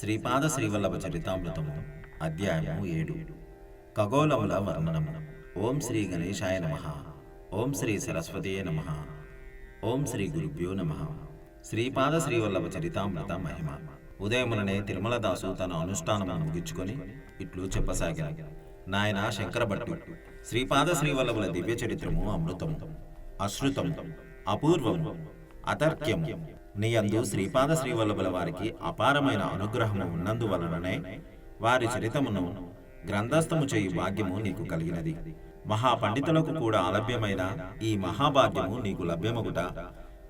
శ్రీపాద శ్రీవల్లభ చరితామృతము అధ్యాయము 7 ఖగోళముల వర్ణనము. ఓం శ్రీ గణేశాయ నమః. ఓం శ్రీ సరస్వతీయ నమః. ఓం శ్రీ గురుభ్యో నమః. శ్రీపాద శ్రీవల్లభ చరితామృత మహిమ. ఉదయముననే తిరుమలదాసు తన అనుష్ఠానమును ముగించుకొని ఇట్లు చెప్పసాగాను. నాయన శంకరభట్టు, శ్రీపాద శ్రీవల్లభుల దివ్య చరిత్రము అమృతము, అశ్రుతము, అపూర్వము, అతర్క్యము. నీయందు శ్రీపాద శ్రీవల్లభుల వారికి అపారమైన అనుగ్రహము ఉన్నందువలననే వారి చరితమును గ్రంథస్థము చేయు భాగ్యము నీకు కలిగినది. మహాపండితులకు కూడా అలభ్యమైన ఈ మహాభాగ్యము నీకు లభ్యమగుట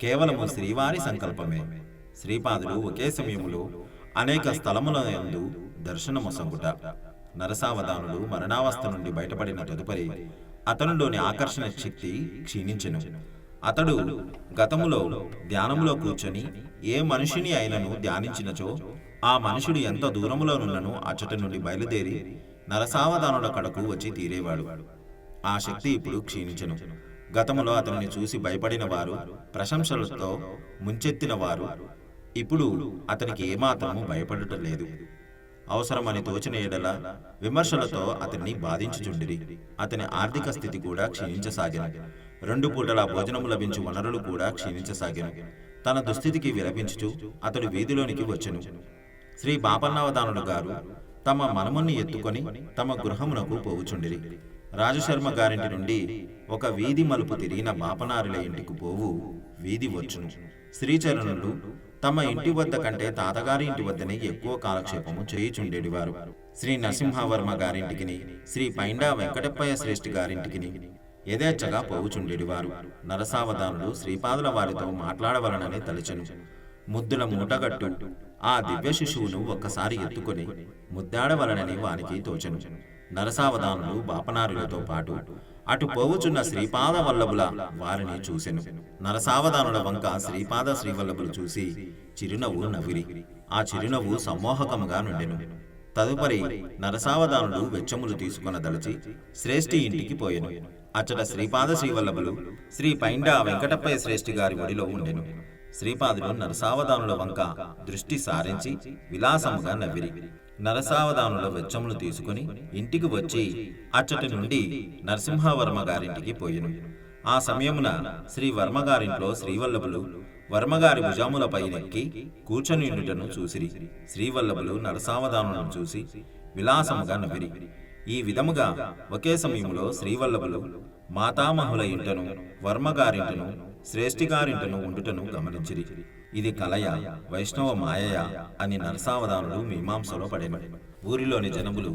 కేవలము శ్రీవారి సంకల్పమే. శ్రీపాదులు ఒకే సమయములో అనేక స్థలముల యందు దర్శనమొసగుట. నరసావధానుడు మరణావస్థ నుండి బయటపడిన తదుపరి అతనిలోని ఆకర్షణ శక్తి క్షీణించెను. అతడు గతములో ధ్యానములో కూర్చొని ఏ మనిషిని అయినను ధ్యానించినచో ఆ మనుషుడు ఎంత దూరములోనున్నను అచ్చటి నుండి బయలుదేరి నరసావధానుల కడకు వచ్చి తీరేవాడు. ఆ శక్తి ఇప్పుడు క్షీణించెను. గతములో అతనిని చూసి భయపడిన వారు, ప్రశంసలతో ముంచెత్తిన వారు ఇప్పుడు అతనికి ఏమాత్రము భయపడటం లేదు. అవసరమని తోచిన ఎడల విమర్శలతో అతన్ని బాధించుచుండిరి. అతని ఆర్థిక స్థితి కూడా క్షీణించసాగిన. 2 పూటల భోజనము లభించు వనరులు కూడా క్షీణించసాగిన. తన దుస్థితికి విలపించుచు అతడు వీధిలోనికి వచ్చెను. శ్రీ బాపన్నవధానుడు గారు తమ మనముని ఎత్తుకొని తమ గృహమునకు పోవుచుండిరి. రాజశర్మ గారింటి నుండి ఒక వీధి మలుపు తిరిగిన బాపనారుల ఇంటికి పోవు వీధి వచ్చును. శ్రీచరణులు తమ ఇంటి వద్ద కంటే తాతగారి ఇంటి వద్దనే ఎక్కువ కాలక్షేపము చేయుచుండేటివారు. శ్రీ నరసింహవర్మ గారింటికిని, శ్రీ పైండా వెంకటప్పయ్య శ్రేష్ఠి గారింటికిని యథేచ్ఛగా పోవుచుండేటివారు. నరసావధానుడు శ్రీపాదుల వారితో మాట్లాడవలనని తలిచెను. ముద్దుల మూటగట్టు ఆ దివ్య శిశువును ఒక్కసారి ఎత్తుకొని ముద్దాడవలనని వానికి తోచెను. నరసావధానుడు బాపనారులతో పాటు అటు పోవుచున్న శ్రీపాద వల్లభుల వారిని చూసెను. నరసావధానుల వంక శ్రీపాద శ్రీవల్లభులు చూసి చిరునవ్వు నవ్విరి. ఆ చిరునవ్వు సమ్మోహకముగా నుండెను. తదుపరి నరసావధానుడు వెచ్చములు తీసుకొనదలచి శ్రేష్ఠి ఇంటికి పోయెను. అచ్చట శ్రీపాద శ్రీవల్లభులు శ్రీ పైండా వెంకటప్పయ్య శ్రేష్ఠి గారి ఒడిలో ఉండెను. శ్రీపాదులు నరసావధానుల వంక దృష్టి సారించి విలాసముగా నవ్విరి. నరసావధానుల వెచ్చములు తీసుకుని ఇంటికి వచ్చి అచ్చటి నుండి నరసింహవర్మ గారింటికి పోయెను. ఆ సమయమున శ్రీ వర్మగారింట్లో శ్రీవల్లభులు వర్మగారి భుజములపై నెక్కి కూర్చొనియుండుటను చూసిరి. శ్రీవల్లభులు నరసావధానులను చూసి విలాసముగా నవ్విరి. ఈ విధముగా ఒకే సమయములో శ్రీవల్లభులు మాతామహుల ఇంటను, వర్మగారింటను, శ్రేష్ఠిగారింటను ఉండుటను గమనించిరి. ఇది కలయ, వైష్ణవ మాయయ అని నరసావధానుడు మీమాంసలో పడెను. ఊరిలోని జనములు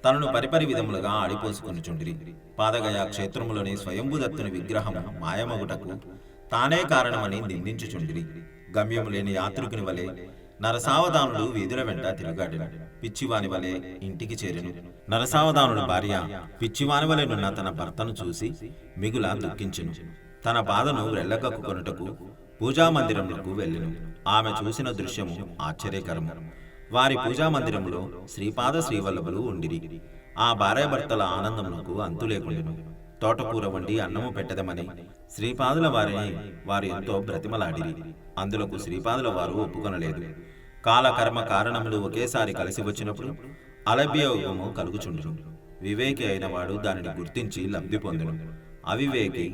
తనను పరిపరి విధములుగా ఆడిపోసుకొనుచుండిరి. పాదగయ క్షేత్రములోని స్వయంభుదత్తుని విగ్రహము మాయమగుటకు తానే కారణమని నిందించుచుండిరి. గమ్యము లేని యాత్రికుని వలె నరసావధానుడు వీధుల వెంట తిరుగాడెను. పిచ్చివాని వలె ఇంటికి చేరెను. నరసావధానుడు భార్య పిచ్చివాని వలెనున్న తన భర్తను చూసి మిగుల దుఃఖించెను. తన బాధను వెళ్ళగక్కుకొనుటకు పూజామందిరములకు వెళ్ళెను. ఆమె చూసిన దృశ్యము ఆశ్చర్యకరము. వారి పూజామందిరములో శ్రీపాద శ్రీవల్లభులు ఉండిరి. ఆ భార్యాభర్తల ఆనందమునకు అంతులేకుండెను. తోటకూర వండి అన్నము పెట్టదమని శ్రీపాదుల వారిని వారు ఎంతో బ్రతిమలాడిరి. అందులకు శ్రీపాదుల వారు ఒప్పుకొనలేదు. కాలకర్మ కారణములు ఒకేసారి కలిసి వచ్చినప్పుడు అలభ్యోగము కలుగుచుండును. వివేకి అయిన వాడు దానిని గుర్తించి లబ్ధి పొందును. అవివేకి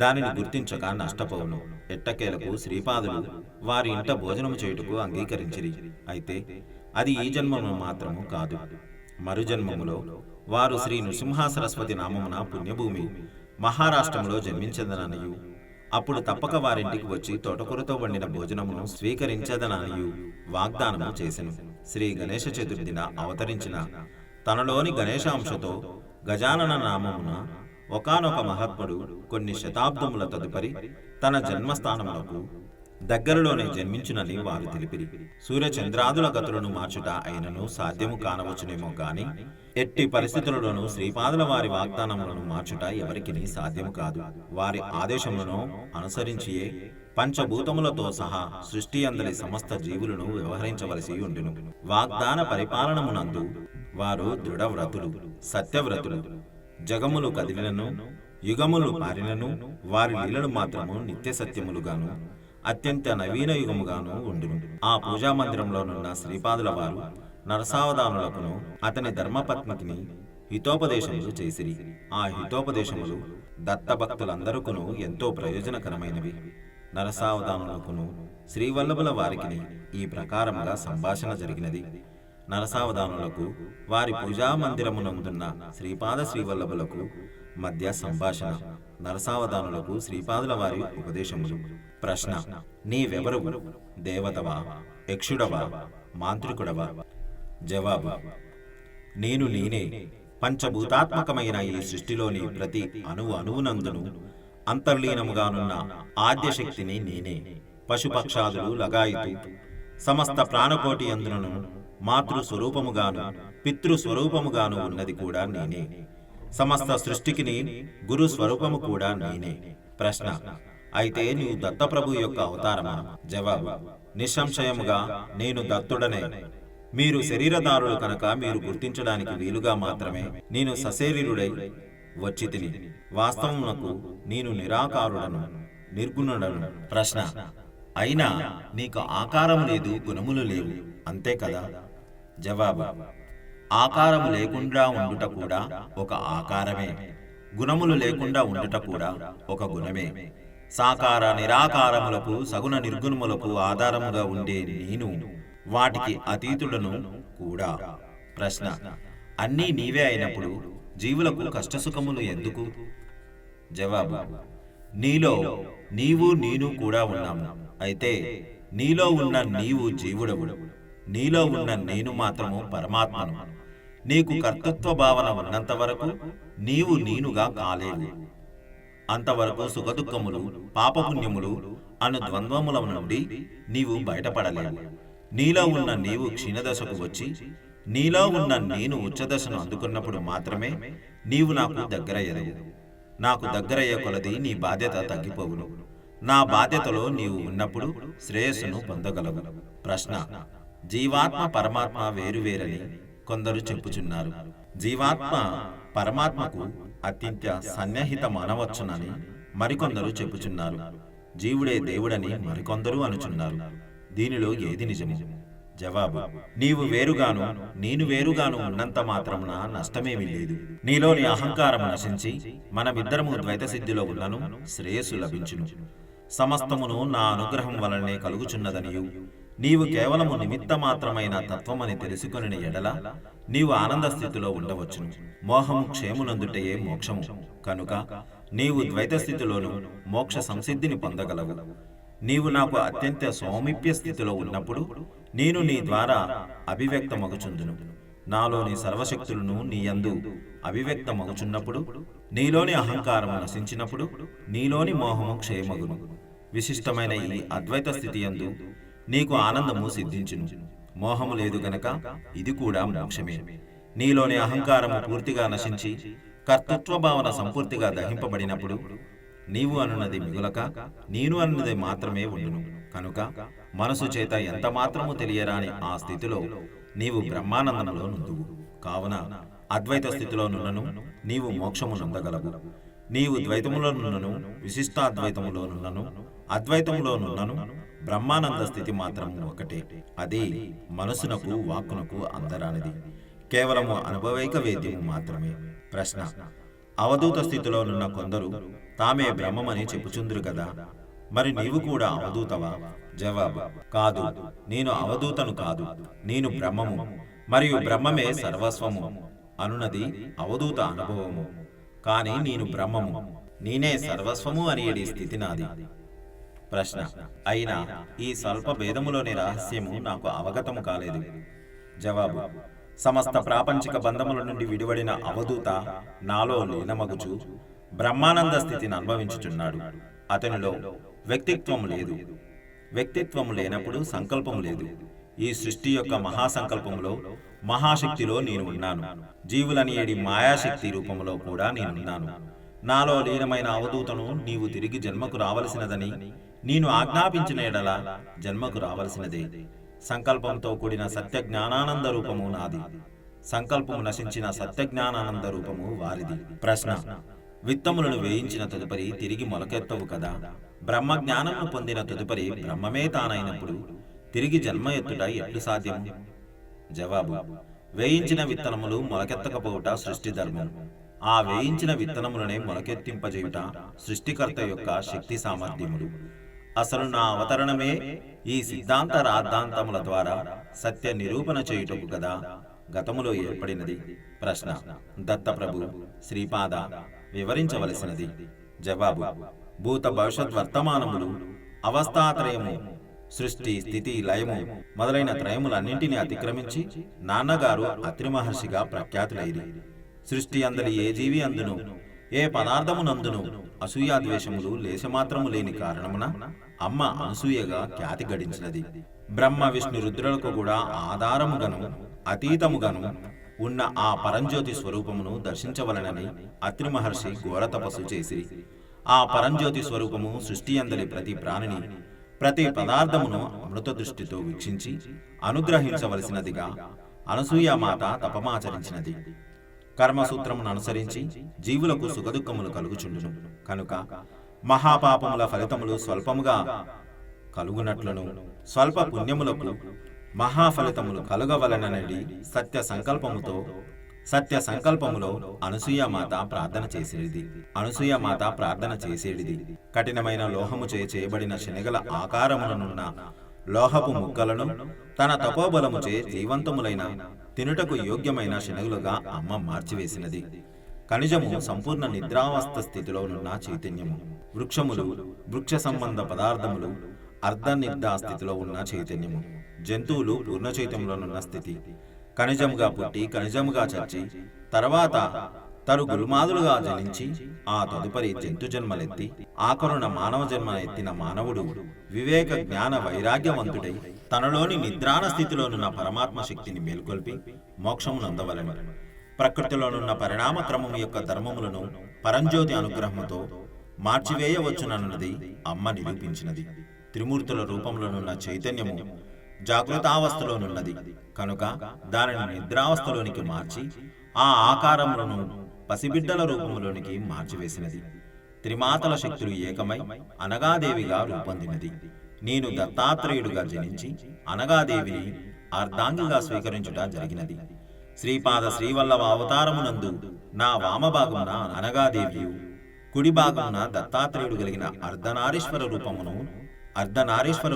దానిని గుర్తించక నష్టపోవును. ఎట్టకేలకు శ్రీపాదులు వారి ఇంట భోజనము చేయుటకు అంగీకరించిరి. అయితే అది ఈ జన్మము మాత్రము కాదు. మరుజన్మములో వారు శ్రీ నృసింహ సరస్వతి నామమున పుణ్యభూమి మహారాష్ట్రంలో జన్మించదననియు, అప్పుడు తప్పక వారింటికి వచ్చి తోటకూరతో వండిన భోజనమును స్వీకరించదననియు వాగ్దానము చేసెను. శ్రీ గణేశ చతుర్థిన అవతరించిన తనలోని గణేశాంశతో గజానన నామమున ఒకానొక మహాత్ముడు కొన్ని శతాబ్దముల తదుపరి తన జన్మస్థానములకు దగ్గరలోనే జన్మించునని వారు తెలిపిరి. సూర్యచంద్రాదుల గతులను మార్చుట అయినను సాధ్యము కానవచ్చునేమో గాని ఎట్టి పరిస్థితులలోనూ శ్రీపాదుల వారి వాగ్దానములను మార్చుట ఎవరికిని సాధ్యము కాదు. వారి ఆదేశములను అనుసరించియే పంచభూతములతో సహా సృష్టి అందరి సమస్త జీవులను వ్యవహరించవలసి ఉండును. వాగ్దాన పరిపాలనమునందు వారు దృఢవ్రతులు, సత్యవ్రతులు. జగములు కదిలినను యుగములు మారినను వారి లీలలు మాత్రము నిత్య సత్యములుగాను అత్యంత నవీన యుగముగాను ఉండును. ఆ పూజా మందిరంలోనున్న శ్రీపాదుల వారు నరసావధానులకును అతని ధర్మపత్నికిని హితోపదేశములు చేసిరి. ఆ హితోపదేశములు దత్తభక్తులందరకును ఎంతో ప్రయోజనకరమైనవి. నరసావధానులకును శ్రీవల్లభుల వారికిని ఈ ప్రకారముగా సంభాషణ జరిగినది. నరసావధానులకు వారి పూజా మందిరమునందున్న శ్రీపాద శ్రీవల్లభులకు మధ్య సంభాషణ. నరసావధానులకు శ్రీపాదుల వారి ఉపదేశములు. ప్రశ్న: నీవెవరు? దేవతవా, యక్షుడవా, మాంత్రికుడవా? జవాబు: నేను నేనే. పంచభూతాత్మకమైన ఈ సృష్టిలోని ప్రతి అణువునందును అంతర్లీనముగానున్న ఆద్యశక్తిని నేనే. పశుపక్షాదులు లగాయితూ సమస్త ప్రాణకోటి అందును మాతృస్వరూపముగాను పితృస్వరూపముగాను ఉన్నది కూడా నేనే. సమస్త సృష్టికిని గురు స్వరూపము కూడా నేనే. ప్రశ్న: అయితే నీవు దత్తప్రభు యొక్క అవతారమా? జవాబు: నిస్సంశయముగా నేను దత్తుడనే. మీరు శరీరదారులు కనుక మీరు గుర్తించడానికి వీలుగా మాత్రమే నేను సశరీరుడై వచ్చి తిని. వాస్తవమునకు నేను నిరాకారుడను, నిర్గుణుడను. ప్రశ్న: అయినా నీకు ఆకారము లేదు, గుణములు లేవు, అంతే కదా? జవాబు: ఆకారము లేకుండా ఉండుట కూడా ఒక ఆకారమే, గుణములు లేకుండా ఉండుట కూడా ఒక గుణమే. సాకార నిరాకారములకు సగుణ నిర్గుణములకు ఆధారముగా ఉండే నేను వాటికి అతీతుడను కూడా. ప్రశ్న: అన్నీ నీవే అయినప్పుడు జీవులకు కష్టసుఖములు ఎందుకు? జవాబు: నీలో నీవు నేను కూడా ఉన్నాము. అయితే నీలో ఉన్న నీవు జీవుడవు, నీలో ఉన్న నేను మాత్రము పరమాత్మను. నీకు కర్తృత్వ భావన ఉన్నంత వరకు నీవు నేనుగా కాలేవు. అంతవరకు సుఖదుఖములు, పాపపుణ్యములు అను ద్వంద్వముల నుండి నీవు బయటపడలేవు. నీలో ఉన్న నీవు క్షీణదశకు వచ్చి నీలో ఉన్న నేను ఉచ్చదశను అందుకున్నప్పుడు మాత్రమే నీవు నాకు దగ్గరయ్యవు. నాకు దగ్గరయ్యే కొలది నీ బాధ్యత తగ్గిపోవును. నా బాధ్యతలో నీవు ఉన్నప్పుడు శ్రేయస్సును పొందగలవు. ప్రశ్న: జీవాత్మ పరమాత్మ వేరువేరని కొందరు చెప్పుచున్నారు. జీవాత్మ పరమాత్మకు అత్యంత సన్నిహితమనవచ్చునని మరికొందరు చెప్పుచున్నారు. జీవుడే దేవుడని మరికొందరు అనుచున్నారు. దీనిలో ఏది నిజము? జవాబు: నీవు వేరుగాను నేను వేరుగాను ఉన్నంత మాత్రమున నష్టమేమీ లేదు. నీలోని అహంకారము నశించి మనమిద్దరము ద్వైత సిద్ధిలో ఉన్నను శ్రేయస్సు లభించును. సమస్తమును నా అనుగ్రహం వలనే కలుగుచున్నదనియు నీవు కేవలము నిమిత్త మాత్రమైన తత్వమని తెలుసుకొనిన ఎడల నీవు ఆనంద స్థితిలో ఉండవచ్చును. మోహము క్షేమునందుటయే మోక్షము కనుక నీవు ద్వైత స్థితిలోను మోక్ష సంసిద్ధిని పొందగలవు. నీవు నాకు అత్యంత సౌమిప్య స్థితిలో ఉన్నప్పుడు నేను నీ ద్వారా అభివ్యక్తమగుచుందును. నాలోని సర్వశక్తులను నీ యందు అభివ్యక్తమగుచున్నప్పుడు నీలోని అహంకారము నశించినప్పుడు నీలోని మోహము క్షయమగును. విశిష్టమైన ఈ అద్వైత స్థితి యందు నీకు ఆనందము సిద్ధించును. మోహము లేదు గనక ఇది కూడా మోక్షమే. నీలోని అహంకారము పూర్తిగా నశించి కర్తృత్వ భావన సంపూర్తిగా దహింపబడినప్పుడు నీవు అనున్నది మిగులక నేను అన్నది మాత్రమే ఉండును. కనుక మనసు చేత ఎంత మాత్రము తెలియరాని ఆ స్థితిలో నీవు బ్రహ్మానందంలో నుందువు. కావున అద్వైత స్థితిలో నున్నను నీవు మోక్షము నొందగలవు. నీవు ద్వైతములో నున్నను విశిష్టాద్వైతములో నున్నను అద్వైతములో నున్నను బ్రహ్మానంద స్థితి మాత్రము ఒకటే. అది మనసునకు వాక్కునకు అందరానిది. కేవలము అనుభవైక వేద్యము మాత్రమే. ప్రశ్న: అవధూత స్థితిలో నున్న కొందరు తామే బ్రహ్మమని చెప్పుచుందురు కదా, మరి నీవు కూడా అవధూతవా? జవాబు: కాదు, నేను అవధూతను కాదు, నేను బ్రహ్మము, మరియు బ్రహ్మమే సర్వస్వము అనున్నది అవధూత అనుభవము. కాని నేను బ్రహ్మము, నేనే సర్వస్వము అనేడి స్థితి నాది. ప్రశ్న: అయినా ఈ స్వల్ప భేదములోని రహస్యము నాకు అవగతము కాలేదు. జవాబు: సమస్త ప్రాపంచిక బంధముల నుండి విడివడిన అవధూత నాలో లీనమగుచు బ్రహ్మానంద స్థితిని అనుభవించుచున్నాడు. అతనిలో వ్యక్తిత్వము లేదు. వ్యక్తిత్వము లేనప్పుడు సంకల్పము లేదు. ఈ సృష్టి యొక్క మహాసంకల్పములో మహాశక్తిలో నేను ఉన్నాను. జీవులని ఏడి మాయాశక్తి రూపములో కూడా నేనున్నాను. నాలో లీనమైన అవధూతను నీవు తిరిగి జన్మకు రావలసినదని నేను ఆజ్ఞాపించిన ఎడల జన్మకు రావలసినదే. సంకల్పంతో కూడిన సత్యజ్ఞానానంద రూపము నాది. సంకల్పము నశించిన సత్యజ్ఞానానంద రూపము వారిది. ప్రశ్న: విత్తములను వేయించిన తదుపరి తిరిగి మొలకెత్తవు కదా. బ్రహ్మజ్ఞానమును పొందిన తదుపరి బ్రహ్మమే తానైనప్పుడు తిరిగి జన్మ ఎత్తుట ఎట్లు సాధ్యము? జవాబు: వేయించిన విత్తనములు మొలకెత్తకపోవుట సృష్టి ధర్మం. ఆ వేయించిన విత్తనములనే మొలకెత్తింపజేయుట సృష్టికర్త యొక్క శక్తి సామర్థ్యములు. అసలు నా అవతరణమే ఈ సిద్ధాంత రాద్ధాంతముల ద్వారా సత్య నిరూపణ చేయుటకు కదా గతములో ఏర్పడినది. ప్రశ్న: దత్తప్రభు శ్రీపాద వివరించవలసినది. జవాబు: భూత భవిష్యత్ వర్తమానములు, అవస్థాత్రయము, సృష్టి స్థితి లయము మొదలైన త్రయములన్నింటినీ అతిక్రమించి నాన్నగారు అత్రి మహర్షిగా ప్రఖ్యాతులైరి. సృష్టి అందలి ఏ జీవి అందును, ఏ పదార్థమునందును అసూయాద్వేషములు లేశమాత్రము లేని కారణమున అమ్మ అనసూయగా ఖ్యాతి గడించినది. బ్రహ్మ విష్ణు రుద్రులకు కూడా ఆధారముగను అతీతముగను ఉన్న ఆ పరంజ్యోతి స్వరూపమును దర్శించవలనని అత్రి మహర్షి ఘోర తపస్సు చేసిరి. ఆ పరంజ్యోతి స్వరూపము సృష్టి అందలి ప్రతి ప్రాణిని, ప్రతి పదార్థమును అమృత దృష్టితో వీక్షించి అనుగ్రహించవలసినదిగా అనసూయామాత తపమాచరించినది. కర్మసూత్రమును అనుసరించి జీవులకు సుఖదుఖములు కలుగుచుండును కనుక మహాపాపముల ఫలితములు స్వల్పముగా కలుగునట్లును స్వల్ప పుణ్యములకు మహాఫలితములు కలుగవలనని సత్య సంకల్పములో అనసూయామాత ప్రార్థన చేసేడిది. కఠినమైన లోహముచే చేయబడిన శనగల ఆకారములనున్న లోహపు ముక్కలను తన తపోబలముచే జీవంతములైన తినుటకు యోగ్యమైన శనగులుగా అమ్మ మార్చివేసినది. ఖనిజము సంపూర్ణ నిద్రావస్థ స్థితిలో నున్న చైతన్యము, వృక్షములు, వృక్ష సంబంధ పదార్థములు అర్ధనిద్రా స్థితిలో ఉన్న చైతన్యము, జంతువులు పూర్ణ చైతన్యంలోనున్న స్థితి, ఖనిజముగా పుట్టి ఖనిజముగా చచ్చి తర్వాత తరు గుల్మాదులుగా జనించి ఆ తదుపరి జంతు జన్మలెత్తి ఆకరుణ మానవ జన్మ ఎత్తిన మానవుడు వివేక జ్ఞాన వైరాగ్యవంతుడై తనలోని నిద్రాణ స్థితిలోనున్న పరమాత్మ శక్తిని మేల్కొల్పి మోక్షమునందవలెను. ప్రకృతిలోనున్న పరిణామ క్రమము యొక్క ధర్మములను పరంజ్యోతి అనుగ్రహముతో మార్చివేయవచ్చునన్నది అమ్మ నిరూపించినది. త్రిమూర్తుల రూపంలోనున్న చైతన్యము జాగృతావస్థలోనున్నది కనుక దానిని నిద్రావస్థలోనికి మార్చి ఆ ఆకారములను పసిబిడ్డల రూపములోనికి మార్చివేసినది. త్రిమాతల శక్తులు ఏకమై అనగాదేవిగా రూపొందినది. నేను దత్తాత్రేయుడుగా జనించి అనగాదేవిని అర్ధాంగిగా స్వీకరించుట జరిగినది. శ్రీపాద శ్రీవల్లభ అవతారమునందు నా వామభాగమున అనగాదేవియు, కుడి భాగమున దత్తాత్రేయుడు కలిగిన అర్ధనారీశ్వర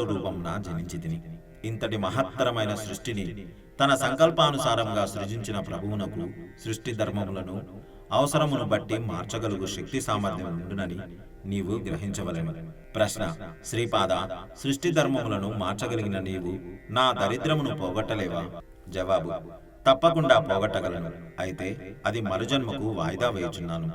రూపమున జనించితిని. ఇంతటి మహత్తరమైన సృష్టిని తన సంకల్పానుసారంగా సృజించిన ప్రభువునకు సృష్టి ధర్మములను అవసరమును బట్టి మార్చగలుగు శక్తి సామర్థ్యం ఉండునని నీవు గ్రహించవలెను. ప్రశ్న: శ్రీపాద, సృష్టి ధర్మములను మార్చగలిగిన నీవు నా దరిద్రమును పోగొట్టలేవా? జవాబు: తప్పకుండా పోగొట్టగలను. అయితే అది మరుజన్మకు వాయిదా వేయుచున్నాను.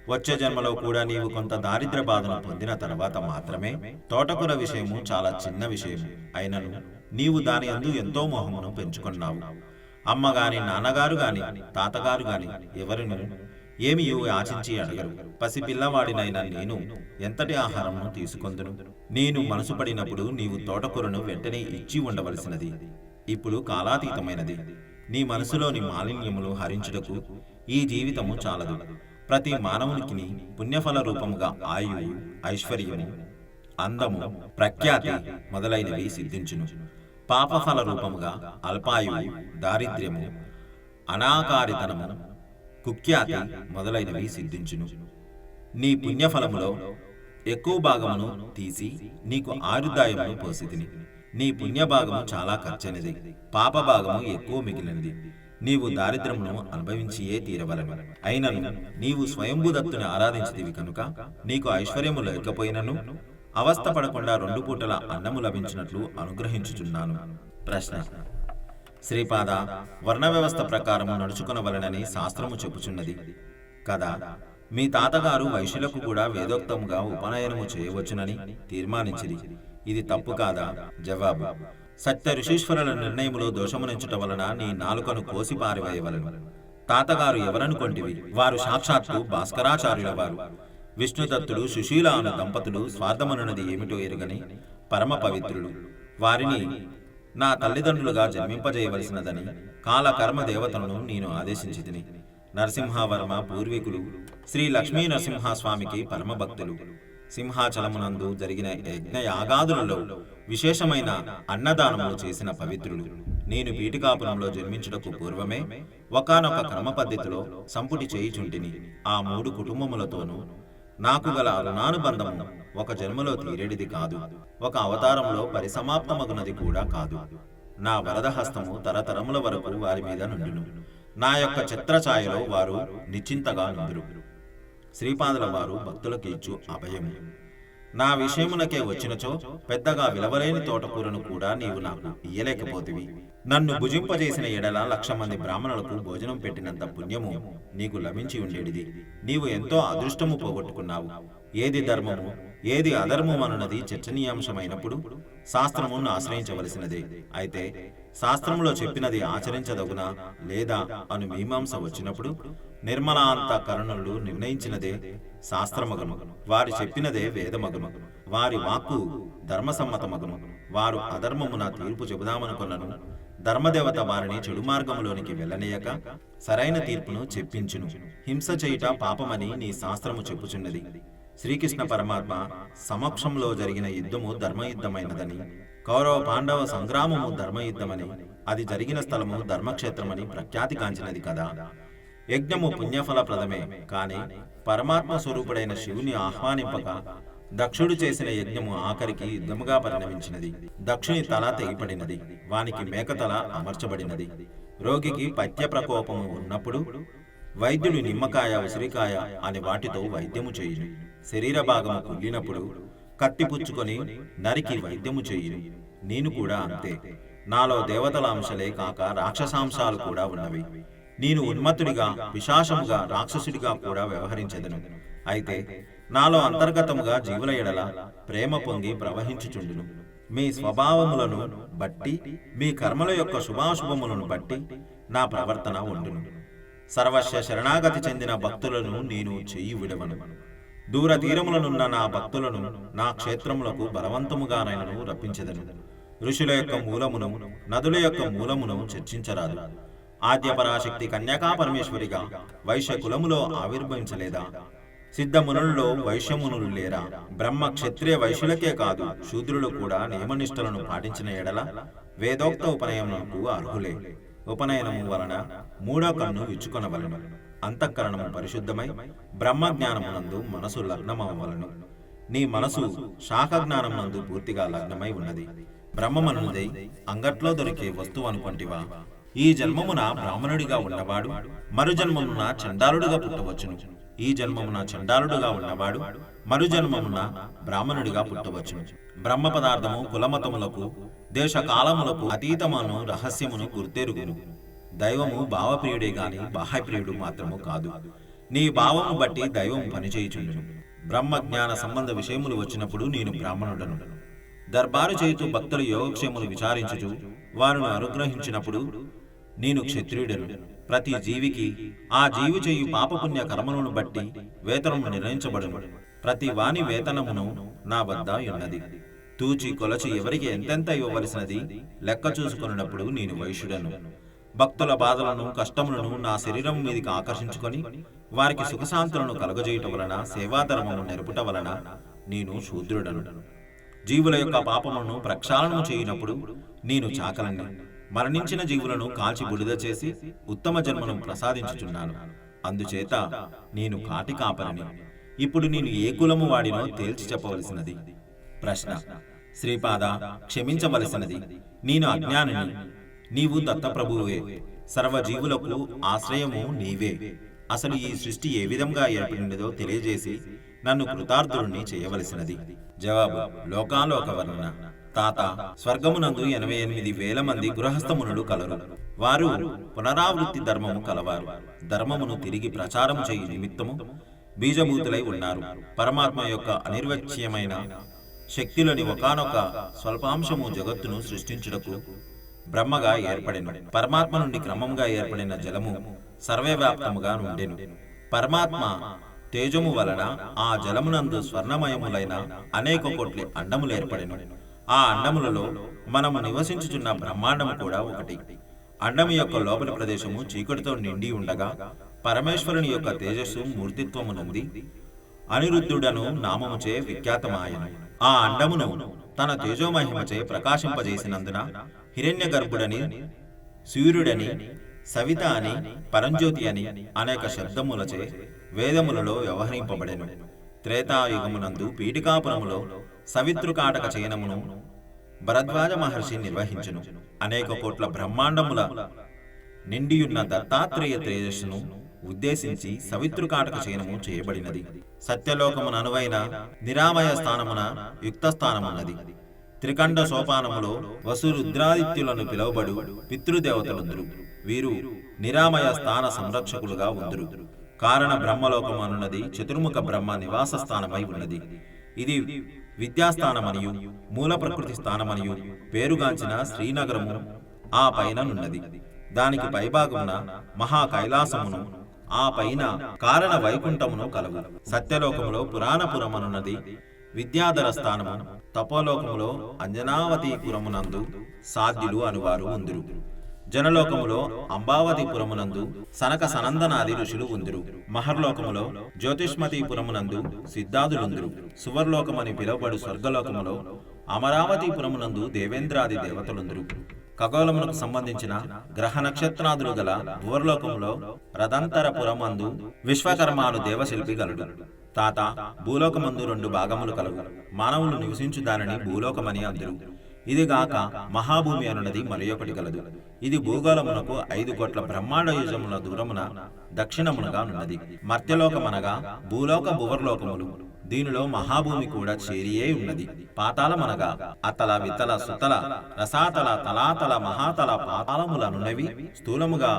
వచ్చే జన్మలో కూడా నీవు కొంత దారిద్ర బాధను పొందిన తర్వాత మాత్రమే. తోటకూర విషయము చాలా చిన్న విషయం అయినను నీవు దాని యందు ఎంతో మోహమును పెంచుకున్నావు. అమ్మగాని, నాన్నగారు గాని, తాతగారు గాని ఎవరిను ఏమి ఆశించి అడగరు. పసి పిల్లవాడినైనా నేను ఎంతటి ఆహారమును తీసుకొందును? నేను మనసు పడినప్పుడు నీవు తోటకూరను వెంటనే ఇచ్చి ఉండవలసినది. ఇప్పుడు కాలాతీతమైనది. నీ మనసులోని మాలిన్యములు హరించుటకు ఈ జీవితము చాలదు. ప్రతి మానవునికి పుణ్యఫల రూపముగా ఆయువు, ఐశ్వర్యము, అందము, ప్రఖ్యాతి మొదలైనవి సిద్ధించును. పాపఫల రూపముగా అల్పాయువు, దారిద్ర్యము, అనాకారితనము, కుఖ్యాతి మొదలైనవి సిద్ధించును. నీ పుణ్యఫలములో ఎక్కువ భాగమును తీసి నీకు ఆయుర్దాయమును పోసితిని. నీ పుణ్యభాగము చాలా ఖర్చైనది, పాప భాగము ఎక్కువ మిగిలినది. నీవు దారిద్రమును అనుభవించియే తీరవలను. అయినను నీవు స్వయంభూదత్తుని ఆరాధించితివి కనుక నీకు ఐశ్వర్యము లేకపోయినను అవస్థ పడకుండా 2 పూటల అన్నము లభించినట్లు అనుగ్రహించుచున్నాను. ప్రశ్న: శ్రీపాద, వర్ణ వ్యవస్థ ప్రకారము నడుచుకొనవలెనని శాస్త్రము చెప్పుచున్నది కదా. మీ తాతగారు వైశ్యులకు కూడా వేదోక్తముగా ఉపనయనము చేయవచ్చునని తీర్మానించిది. ఇది తప్పు కాదా? జవాబు: సత్య ఋషీశ్వరుల నిర్ణయములో దోషమునించుట వలన నీ నాలుకను కోసి పారివేయవలను. తాతగారు ఎవరనుకొంటివి? వారు సాక్షాత్తు భాస్కరాచార్యుల వారు. విష్ణుదత్తుడు, సుశీల అను దంపతులు స్వార్థమనున్నది ఏమిటో ఎరుగని పరమ పవిత్రులు. వారిని నా తల్లిదండ్రులుగా జన్మింపజేయవలసినదని కాలకర్మ దేవతలను నేను ఆదేశించితిని. నరసింహవర్మ పూర్వీకులు శ్రీ లక్ష్మీ నరసింహస్వామికి పరమభక్తులు. సింహాచలమునందు జరిగిన యజ్ఞయాగాదులలో విశేషమైన అన్నదానములు చేసిన పవిత్రులు. నేను పీఠికాపురంలో జన్మించుటకు పూర్వమే ఒకానొక క్రమ పద్ధతిలో సంపుటి చేయుచుంటిని. ఆ 3 కుటుంబములతోనూ నాకు గల రుణానుబంధము ఒక జన్మలో తీరేడిది కాదు, ఒక అవతారంలో పరిసమాప్తమగునది కూడా కాదు. నా వరదహస్తము తరతరముల వరకు వారి మీద నుండును. నా యొక్క చిత్రఛాయలో వారు నిశ్చింతగా నుందురు. శ్రీపాదుల వారు భక్తులకు ఇచ్చు అభయము. నా విషయమునకే వచ్చినచో పెద్దగా విలవలేని తోటకూరను కూడా నీవు నాకు ఇయ్యలేకపోతివి. నన్ను భుజింపజేసిన ఎడల 1,00,000 మంది బ్రాహ్మణులకు భోజనం పెట్టినంత పుణ్యము నీకు లభించి ఉండేడిది. నీవు ఎంతో అదృష్టము పోగొట్టుకున్నావు. ఏది ధర్మము ఏది అధర్మము అన్నది చర్చనీయాంశమైనప్పుడు శాస్త్రమును ఆశ్రయించవలసినదే. అయితే శాస్త్రములో చెప్పినది ఆచరించదగునా లేదా అను మీమాంస వచ్చినప్పుడు నిర్మలాంతఃకరణులు నిర్ణయించినదే శాస్త్రమగును, వారు చెప్పినదే వేదమగును, వారి వాక్కు ధర్మసమ్మతమగును. వారు అధర్మమున తీర్పు చెబుదామనుకున్నను, ధర్మదేవత వారిని చెడు మార్గములోనికి వెళ్ళనీయక సరైన తీర్పును చెప్పించును. హింస చేయుట పాపమని నీ శాస్త్రము చెప్పుచున్నది. శ్రీకృష్ణ పరమాత్మ సమక్షంలో జరిగిన యుద్ధము ధర్మయుద్ధమైనదని, కౌరవ పాండవ సంగ్రామము ధర్మయుద్ధమని, అది జరిగిన స్థలము ధర్మక్షేత్రమని ప్రఖ్యాతి కాంచినది కదా. యజ్ఞము పుణ్యఫలప్రదమే, కాని పరమాత్మ స్వరూపుడైన శివుని ఆహ్వానింపక దక్షుడు చేసిన యజ్ఞము ఆఖరికి యుద్ధముగా పరిణమించినది. దక్షుని తల తెగిపడినది, వానికి మేకతల అమర్చబడినది. రోగికి పత్య ప్రకోపము ఉన్నప్పుడు వైద్యుడు నిమ్మకాయ ఉసిరికాయ అని వాటితో వైద్యము చేయును. శరీర భాగము కుళ్ళినప్పుడు కత్తి పుచ్చుకొని నరికి వైద్యము చేయును. నేను కూడా అంతే. నాలో దేవతల అంశలే కాక రాక్షసాంశాలు కూడా ఉన్నవి. నేను ఉన్మత్తుడిగా పిశాచముగా రాక్షసుడిగా కూడా వ్యవహరించెదను. అయితే నాలో అంతర్గతముగా జీవుల ఎడల ప్రేమ పొంగి ప్రవహించుచుండును. మీ స్వభావములను బట్టి మీ కర్మల యొక్క శుభాశుభములను బట్టి నా ప్రవర్తన ఉండును. సర్వస్వ శరణాగతి చెందిన భక్తులను నేను చెయ్యి విడవను. దూర తీరములనున్న నా భక్తులను నా క్షేత్రములకు బలవంతముగానైనను రప్పించెదను. ఋషుల యొక్క మూలమును నదుల యొక్క మూలమును చర్చించరాదు. ఆద్యపరాశక్తి కన్యకా పరమేశ్వరిగా వైశ్య కులములో ఆవిర్భవించలేదా? సిద్ధమునులలో వైశ్యమునులు లేరా? బ్రహ్మ క్షత్రియ వైశ్యులకే కాదు, శూద్రులు కూడా నియమనిష్టలను పాటించిన ఎడల వేదోక్త ఉపనయనమునకు అర్హులే. ఉపనయనము వలన 3వ కన్ను విచ్చుకొనవలెను. అంతఃకరణము పరిశుద్ధమై బ్రహ్మజ్ఞానమునందు మనసు లగ్నమవ్వవలెను. నీ మనసు శాఖజ్ఞానమునందు పూర్తిగా లగ్నమై ఉన్నది. బ్రహ్మమనుదై అంగట్లో దొరికే వస్తువు అనుకొంటివా? ఈ జన్మమున బ్రాహ్మణుడిగా ఉన్నవాడు మరు జన్మమున చండాలుడిగా పుట్టవచ్చును. ఈ జన్మమున చండాలుడుగా ఉన్నవాడు మరు జన్మమున బ్రాహ్మణుడిగా పుట్టవచ్చును. బ్రహ్మ పదార్థము కులమతములకు దేశకాలములకు అతీతమును రహస్యమును గుర్తెరుగును. దైవము భావప్రియుడే గాని బాహ్యప్రియుడు మాత్రము కాదు. నీ భావము బట్టి దైవము పనిచేయుచుండును. బ్రహ్మజ్ఞాన సంబంధ విషయములు వచ్చినప్పుడు నేను బ్రాహ్మణుడను. దర్బారు చేయుతూ భక్తుల యోగక్షేములు విచారించుచు వారిని అనుగ్రహించినప్పుడు నేను క్షత్రియుడను. ప్రతి జీవికి ఆ జీవి చేయు పాపపుణ్య కర్మలను బట్టి వేతనము నిర్ణయించబడును. ప్రతి వాని వేతనమును నా వద్ద ఉన్నది. తూచి కొలచి ఎవరికి ఎంతెంత ఇవ్వవలసినది లెక్క చూసుకున్నప్పుడు నేను వైశ్యుడను. భక్తుల బాధలను కష్టములను నా శరీరం మీదికి ఆకర్షించుకొని వారికి సుఖశాంతులను కలుగజేయటం వలన సేవాధర్మము నెరుపుట వలన నేను శూద్రుడను. జీవుల యొక్క పాపమును ప్రక్షాళనము చేయునప్పుడు నేను చాకలని. మరణించిన జీవులను కాల్చి బుడిద చేసి ఉత్తమ జన్మను ప్రసాదించుచున్నాను. అందుచేత నేను కాటి కాపరిని. ఇప్పుడు నేను ఏ కులము వాడినో తేల్చి చెప్పవలసినది. ప్రశ్న: శ్రీపాద, క్షమించవలసినది. నేను అజ్ఞానిని, నీవు దత్తప్రభువే. సర్వజీవులకు ఆశ్రయము నీవే. అసలు ఈ సృష్టి ఏ విధంగా ఏర్పడినదో తెలియజేసి నన్ను కృతార్థుడిని చేయవలసినది. జవాబు: లోకాలోక వర్ణన. తాత, స్వర్గమునందు 88,000 మంది గృహస్థమునులు కలరు. వారు పునరావృత్తి ధర్మము కలవారు. ధర్మమును తిరిగి ప్రచారం చేయు నిమిత్తము బీజభూతులై ఉన్నారు. పరమాత్మ యొక్క అనిర్వచ్యమైన శక్తిలోని ఒకానొక స్వల్పాంశము జగత్తును సృష్టించుటకు బ్రహ్మగా ఏర్పడెను. పరమాత్మ నుండి క్రమంగా ఏర్పడిన జలము సర్వవ్యాప్తముగా నుండెను. పరమాత్మ తేజము వలన ఆ జలమునందు స్వర్ణమయములైన అనేక కోట్ల అండములు ఏర్పడెను. ఆ అండములలో మనము నివసించుచున్న బ్రహ్మాండము కూడా ఒకటి. అండము యొక్క లోపలి ప్రదేశము చీకటితో నిండి ఉండగా పరమేశ్వరుని యొక్క తేజస్సు మూర్తిత్వమునంది అనిరుద్ధుడను నామముచే విఖ్యాతమాయను. ఆ అండమును తన తేజోమహిమచే ప్రకాశింపజేసినందున హిరణ్య గర్భుడని, సూర్యుడని, సవిత అని, పరంజ్యోతి అని అనేక శబ్దములచే వేదములలో వ్యవహరింపబడెను. త్రేతాయుగమునందు పీఠికాపురములో సవితృకాటక చయనమును భరద్వాజ మహర్షి నిర్వహించును. అనేక కోట్ల బ్రహ్మాండముల నిండియున్న దత్తాత్రేయ తేజస్సును ఉద్దేశించి సవితృకాటక చయనము చేయబడినది. సత్యలోకమున అనువైన నిరామయ స్థానమున యుక్త స్థానమున్నది. త్రికండ సోపానములో వసురుద్రాదిత్యులను పిలువబడు పితృదేవతలుందురు. వీరు నిరామయ స్థాన సంరక్షకులుగా ఉందురు. కారణ బ్రహ్మలోకము అనున్నది చతుర్ముఖ బ్రహ్మ నివాస స్థానమై ఉన్నది. ఇది విద్యాస్థానమనియు మూల ప్రకృతి స్థానమనియు పేరుగాంచిన శ్రీనగరము ఆ పైననున్నది. దానికి పైభాగమున మహా కైలాసమును, ఆ పైన కారణ వైకుంఠమును కలవు. సత్యలోకములో పురాణపురమనున్నది విద్యాధర స్థానము. తపోలోకములో అంజనావతిపురమునందు సాధ్యులు అనువారు ఉందురు. జనలోకములో అంబావతిపురమునందు సనక సనందనాది ఋషులు ఉందురు. మహర్లోకములో జ్యోతిష్మతిపురమునందు సిద్ధాదులుందురు. సువర్లోకమని పిలువబడు స్వర్గలోకములో అమరావతిపురమునందు దేవేంద్రాది దేవతలుందురు. ఖగోళమునకు సంబంధించిన గ్రహ నక్షత్రాదులు గల భువర్లోకములో రదంతరపురమందు విశ్వకర్మాను దేవశిల్పి గలడు. తాత భూలోకమందు 2 భాగములు కలవు. మానవులు నివసించు దానిని భూలోకమని అందరు. ఇదిగాక మహాభూమి అనున్నది మరియొకటి కలదు. ఇది భూగోళమునకు 5 కోట్ల బ్రహ్మాండ యుజముల దూరమున దక్షిణమునగా నున్నది. మర్త్యలోకమనగా భూలోక భువర్లోకములు. దీనిలో మహాభూమి కూడా చేరియే ఉన్నది. పాతాళమనగా అతల వితల సుతల రసాతల తలాతల మహాతల పాతాళములనున్నవి. స్థూలముగా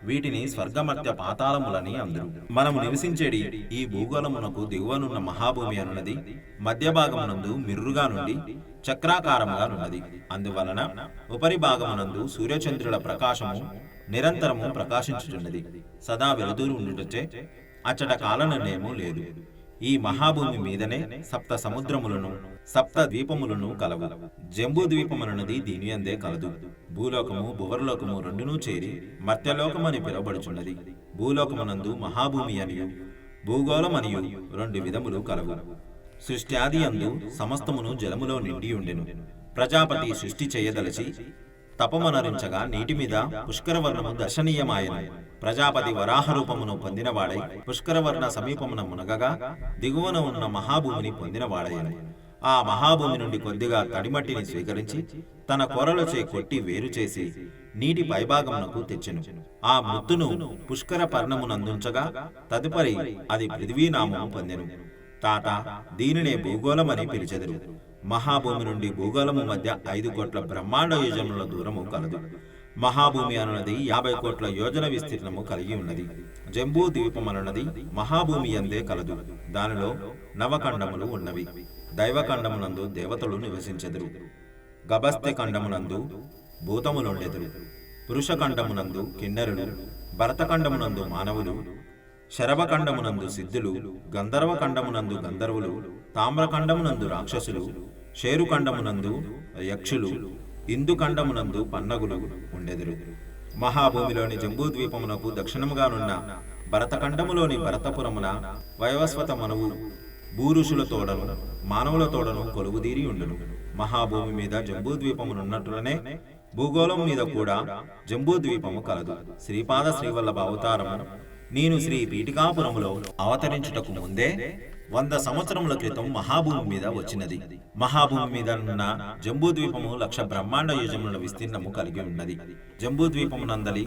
వీటిని స్వర్గమర్త్య పాతాళములని అందరు. మనము నివసించేడి ఈ భూగోళమునకు దిగువనున్న మహాభూమి అనున్నది మధ్య భాగమునందు మిర్రుగా నుండి చక్రాకారముగా నున్నది. అందువలన ఉపరి భాగమునందు సూర్యచంద్రుల ప్రకాశము నిరంతరము ప్రకాశించుచున్నది. సదా వెలుతురు ఉండుటచే అచ్చట కాల నిర్ణయము లేదు. ఈ మహాభూమి మీదనే సప్త సముద్రములను సప్త ద్వీపములను కలవు. జంబూ ద్వీపమనున్నది దీని అందే కలదు. భూలోకము భువర్లోకము రెండునూ చేరి మర్త్యలోకమని పిలువబడుచున్నది. భూలోకమునందు మహాభూమి అనియు భూగోళమనియు 2 విధములు కలవు. సృష్టి ఆది అందు సమస్తమును జలములో నిండి ఉండెను. ప్రజాపతి సృష్టి చేయదలచి తపమనరించగా నీటి మీద పుష్కరవర్ణము దర్శనీయమాయను. ప్రజాపతి వరాహ రూపమును పొందినవాడై పుష్కరవర్ణ సమీపమున మునగగా దిగువన ఉన్న మహాభూమిని పొందినవాడయ్యను. ఆ మహాభూమి నుండి కొద్దిగా తడిమట్టిని స్వీకరించి తన కొరలచే కొట్టి వేరు చేసి నీటి పైభాగమునకు తెచ్చెను. ఆ మృత్తును పుష్కర పర్ణమునందుంచగా తదుపరి అది పృథ్వీనామము పొందెను. తాత దీనినే భూగోళమని పిలిచెదరు. మహాభూమి నుండి భూగోళము మధ్య 5 కోట్ల బ్రహ్మాండ యోజనముల దూరము కలదు. మహాభూమి అనున్నది 50 కోట్ల యోజన విస్తీర్ణము కలిగి ఉన్నది. జంబూ ద్వీపమనున్నది మహాభూమి అందే కలదు. దానిలో నవఖండములు ఉన్నవి. దైవఖండమునందు దేవతలు నివసించెదరు. గభస్తి ఖండమునందు భూతములుండెదరు. పురుషఖండమునందు కిన్నెరులు, భరతఖండమునందు మానవులు, శరభఖండమునందు సిద్ధులు, గంధర్వఖండమునందు గంధర్వులు, తామ్రఖండమునందు రాక్షసులు, షేరుఖండమునందు యక్షులు, ఇందుఖండమునందు పన్నగులు ఉండెదరు. మహాభూమిలోని జంబూద్వీపమునకు దక్షిణముగానున్న భరతఖండములోని భరతపురమున వైవస్వత మనువు భూరుషుల తోడను మానవుల తోడను కొలువుదీరి ఉండును. మహాభూమి మీద జంబూద్వీపమునున్నట్లనే భూగోళం మీద కూడా జంబూద్వీపము కలదు. శ్రీపాద శ్రీవల్లభ అవతారము నేను శ్రీ పీఠికాపురములో అవతరించుటకు ముందే 100 సంవత్సరముల క్రితం మహాభూమి మీద వచ్చినది. మహాభూమి మీద ఉన్న జంబూద్వీపము 1,00,000 బ్రహ్మాండ యుజముల విస్తీర్ణము కలిగి ఉన్నది. జంబూద్వీపమునందలి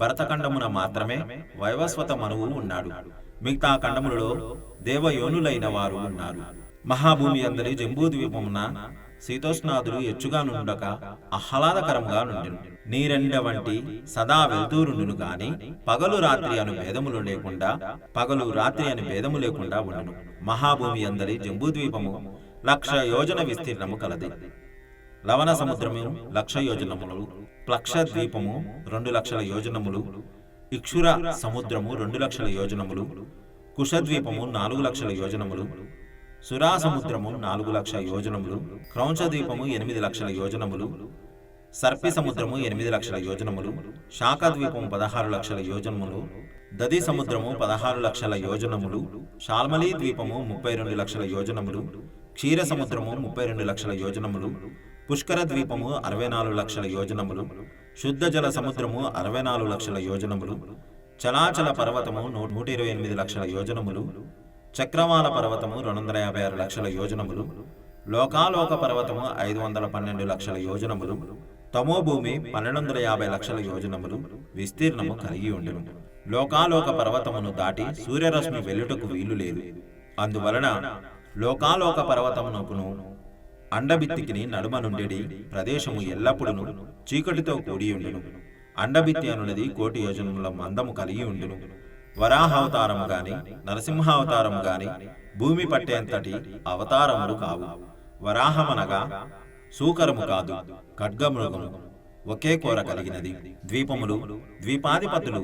భరతఖండమున మాత్రమే వైవస్వత మనువు ఉన్నాడు. మిగతా ఖండములలో దేవయోనులైన వారు ఉన్నారు. మహాభూమి అందరి జంబూద్వీపమున శీతోష్ణాదులు ఎచ్చుగా నుండక ఆహ్లాదకరముగా నుండెను. నీరెండ వంటి సదా వెళ్తూరుండును గాని పగలు రాత్రి అను భేదములు లేకుండా ఉండును. మహాభూమి అందరి జంబూద్వీపము 1,00,000 యోజన విస్తీర్ణము కలది. లవణ సముద్రము 1,00,000 యోజనములు, ప్లక్ష ద్వీపము 2,00,000 యోజనములు, ఇక్షుర సముద్రము 2,00,000 యోజనములు, కుశద్వీపము 4,00,000 యోజనములు, సురా సముద్రము 4,00,000 యోజనములు, క్రౌంచద్వీపము 8,00,000 యోజనములు, సర్పి సముద్రము 8,00,000 యోజనములు, శాఖద్వీపము 16,00,000 యోజనములు, దది సముద్రము 16 లక్షల యోజనములు, షాల్మలీ ద్వీపము 32 లక్షల యోజనములు, క్షీర సముద్రము 32 లక్షల యోజనములు, పుష్కర ద్వీపము 64 లక్షల యోజనములు, శుద్ధ జల సముద్రము 64 లక్షల యోజనములు, చలాచల పర్వతము 128 లక్షల యోజనములు, చక్రవాల పర్వతము 256 లక్షల యోజనములు, లోకాలోక పర్వతము 512 లక్షల యోజనములు, తమోభూమి 1250 లక్షల యోజనములు విస్తీర్ణము కలిగి ఉండెను. లోకాలోక పర్వతమును దాటి సూర్యరశ్మి వెల్లుటకు వీలు లేదు. అందువలన లోకాలోక పర్వతమునకును అండబిత్తికిని నడుమ నుండెడి ప్రదేశము ఎల్లప్పుడూ చీకటితో కూడి ఉండెను. అండబిత్తి అనున్నది 1,000,000 యోజనముల మందము కలిగి ఉండును. వరాహావతారము గాని నరసింహావతారము గాని భూమి పట్టేంతటి అవతారములు కావు. వరాహమనగా సూకరము కాదు, ఖడ్గమృగము, ఒకే కోర కలిగినది. ద్వీపములు, ద్వీపాధిపతులు,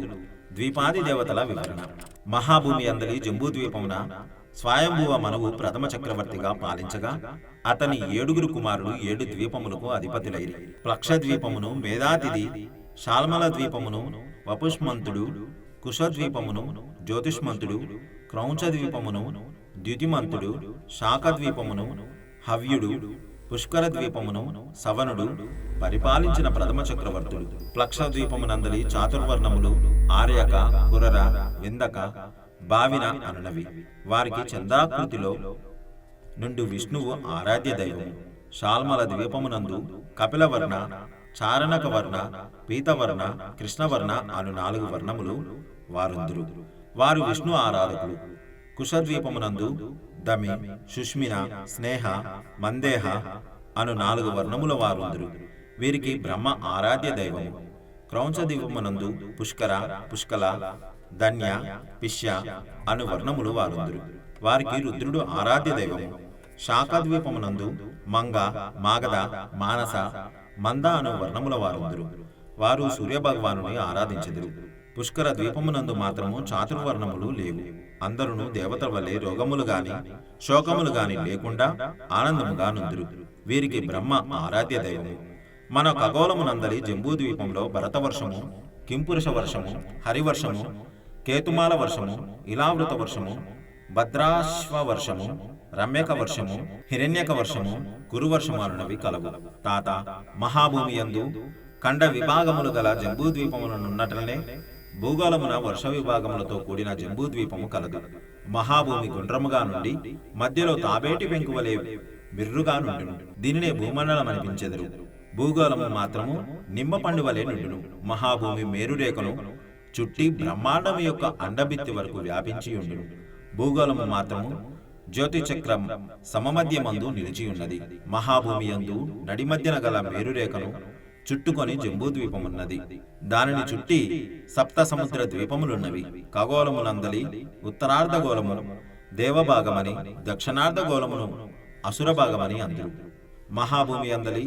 ద్వీపాది దేవతల వివరణ. మహాభూమి అందలి జంబూద్వీపమున స్వయంభువ మనువు ప్రథమ చక్రవర్తిగా పాలించగా అతని 7 కుమారులు 7 ద్వీపములకు అధిపతులైరి. ప్లక్షద్వీపమును, మేధాతిథి, షాల్మల ద్వీపమును, వపుష్మంతుడు, కుశద్వీపమును, జ్యోతిష్మంతుడు, క్రౌంచద్వీపమును, ద్యుతిమంతుడు, శాఖద్వీపమును, హవ్యుడు, పుష్కర ద్వీపమును, సవనుడు పరిపాలించిన ప్రథమ చక్రవర్తులు. ప్లక్షద్వీపమునందలి చాతుర్వర్ణములు ఆర్యక, కురర, విందక, భావిన అనునవి. వారికి చంద్రాకృతిలో నుండి విష్ణువు ఆరాధ్య దైవము. షాల్మల ద్వీపమునందు కపిలవర్ణ, చారణక వర్ణ, పీతవర్ణ, కృష్ణవర్ణ అను 4 వర్ణములు వారుందురు. వారు విష్ణు ఆరాధకులు. కుశద్వీపమునందు దమి, సుష్మిన, స్నేహ, మందేహ అను 4 వర్ణముల వారుందురు. వీరికి బ్రహ్మ ఆరాధ్య దైవము. క్రౌంచద్వీపమునందు పుష్కర, పుష్కల, ధన్య, పిష్య అను వర్ణములు వారుందురు. వారికి రుద్రుడు ఆరాధ్య దైవము. శాఖద్వీపమునందు మంగ, మాగధ, మానస, మంద అను వర్ణముల వారుందురు. వారు సూర్యభగవానుని ఆరాధించెదరు. పుష్కర ద్వీపమునందు మాత్రము చాతుర్వర్ణములు లేవు. అందరును దేవతల వలె రోగములు గాని శోకములు గాని లేకుండా ఆనందముగా నుందురు. వీరికి బ్రహ్మ ఆరాధ్య దైవము. మన ఖగోళమునందలి జంబూద్వీపంలో భరతవర్షము, కింపురుష వర్షము, హరివర్షము, కేతుమాల వర్షము, ఇలావృత వర్షము, భద్రాశ్వ వర్షము, రమ్యక వర్షము, హిరణ్యక వర్షము, కురువర్షము అనునవి కలవు. తాత మహాభూమి యందు ఖండ విభాగములు గల జంబూద్వీపములనున్నట్లనే భూగోళమున వర్ష విభాగములతో కూడిన జంబూద్వీపము కలదు. మహాభూమి గుండ్రముగా నుండి మధ్యలో తాబేటి పెంకువలే బిర్రుగా నుండును. దీనినే భూమండలం అనిపించెదరు. భూగోళము మాత్రము నిమ్మపండు వలె నుండును. మహాభూమి మేరురేఖను చుట్టి బ్రహ్మాండము యొక్క అండబిత్తి వరకు వ్యాపించి ఉండును. భూగోళము మాత్రము జ్యోతిచక్రం సమమధ్యమందు నిలిచి ఉన్నది. మహాభూమి యందు నడిమధ్యన గల మేరురేఖను చుట్టుకొని జంబూద్వీపమున్నది. దానిని చుట్టి సప్త సముద్ర ద్వీపములున్నవి. ఖగోళమునందలి ఉత్తరార్ధగోళము దేవభాగమని, దక్షిణార్ధగోళమును అసురభాగమని అందురు. మహాభూమి అందలి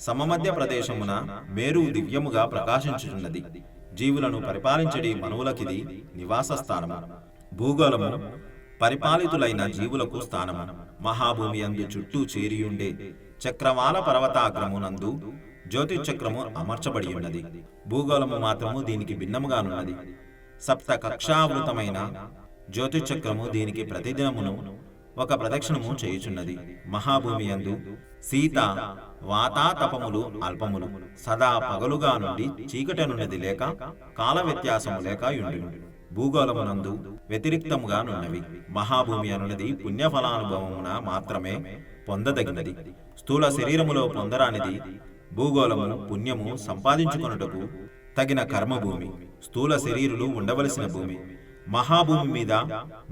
సమమధ్య ప్రదేశమున మేరు దివ్యముగా ప్రకాశించుచున్నది. జీవులను పరిపాలించడి మనువులకిది నివాస స్థానము. భూగోళము పరిపాలితులైన జీవులకు స్థానము. మహాభూమి అందు చుట్టూ చేరియుండే చక్రవాల పర్వతాగ్రమునందు జ్యోతిచక్రము అమర్చబడి ఉన్నది. భూగోళము మాత్రము దీనికి భిన్నముగానున్నది. సప్త కక్షావృతమైన జ్యోతిచక్రము దీనికి ప్రతిదినమును ఒక ప్రదక్షిణము చేయుచున్నది. మహాభూమి యందు శీత వాతాతపములు అల్పములు, సదా పగలుగా నుండి చీకటనున్నది లేక కాల వ్యత్యాసము లేక యుండును. భూగోళమునందు వ్యతిరిక్తముగా నున్నవి. మహాభూమి అనున్నది పుణ్యఫలానుభవమున మాత్రమే పొందదగినది. స్థూల శరీరములో పొందరానిది. భూగోళము పుణ్యము సంపాదించుకొనుటకు తగిన కర్మభూమి. స్థూల శరీరులు ఉండవలసిన భూమి. మహాభూమి మీద